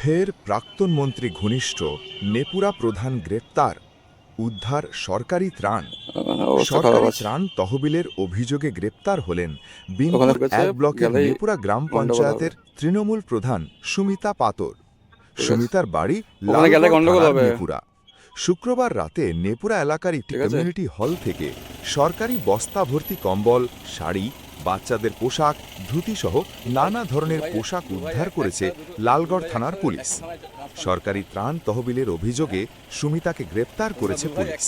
ফের প্রাক্তন মন্ত্রী ঘনিষ্ঠ নেপুরা প্রধান গ্রেপ্তার, উদ্ধার সরকারি ত্রাণ। সরকারি ত্রাণ তহবিলের অভিযোগে গ্রেপ্তার হলেন বিনপুর ১ ব্লকের নেপুরা গ্রাম পঞ্চায়েতের তৃণমূল প্রধান সুমিতা পাতর। সুমিতার বাড়ি লালগড় থানার নেপুরা। শুক্রবার রাতে নেপুরা এলাকার একটি কমিউনিটি হল থেকে সরকারি বস্তা ভর্তি কম্বল, শাড়ি, বাচ্চাদের পোশাক, ধুতিসহ নানা ধরনের পোশাক উদ্ধার করেছে লালগড় থানার পুলিশ। সরকারি ত্রাণ তহবিলের অভিযোগে সুমিতাকে গ্রেপ্তার করেছে পুলিশ।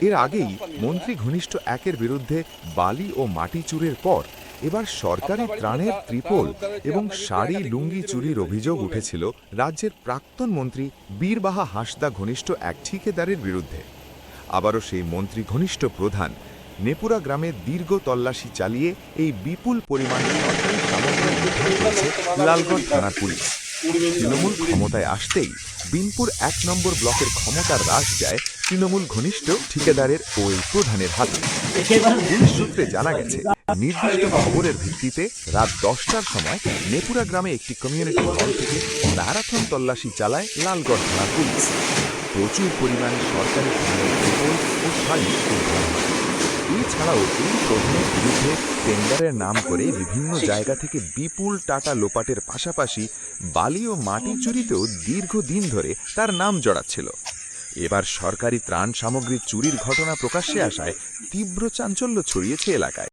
এর আগেই মন্ত্রী ঘনিষ্ঠ একের বিরুদ্ধে বালি ও মাটি চুরির পর এবার সরকারি ত্রাণের ত্রিপল এবং শাড়ি লুঙ্গি চুরির অভিযোগ উঠেছিল রাজ্যের প্রাক্তন মন্ত্রী বীরবাহা হাঁসদা ঘনিষ্ঠ এক ঠিকাদারের বিরুদ্ধে। আবারও সেই মন্ত্রী ঘনিষ্ঠ প্রধান নেপুরা গ্রামে দীর্ঘ তল্লাশি চালিয়ে এই বিপুল পরিমাণ সরকারি সামগ্রী উদ্ধার করেছে লালগড় থানার পুলিশ। তৃণমূল ক্ষমতায় আসতেই বিনপুর ১ নম্বর ব্লকের ক্ষমতার হ্রাস যায় তৃণমূল ঘনিষ্ঠ ঠিকাদারের ও এই প্রধানের হাতে। পুলিশ সূত্রে জানা গেছে, নির্দিষ্ট খবরের ভিত্তিতে রাত ১০টার সময় নেপুরা গ্রামে একটি কমিউনিটি হল থেকে ম্যারাথন তল্লাশি চালায় লালগড় থানার পুলিশ। প্রচুর পরিমাণে সরকারি ত্রিপল ও শাড়ি উদ্ধার হয়। এছাড়াও এই প্রধানের বিরুদ্ধে টেন্ডারের নাম করে বিভিন্ন জায়গা থেকে বিপুল টাকা লোপাটের পাশাপাশি বালি ও মাটি চুরিতেও দীর্ঘদিন ধরে তার নাম জড়াচ্ছিল। এবার সরকারি ত্রাণ সামগ্রী চুরির ঘটনা প্রকাশ্যে আসায় তীব্র চাঞ্চল্য ছড়িয়েছে এলাকায়।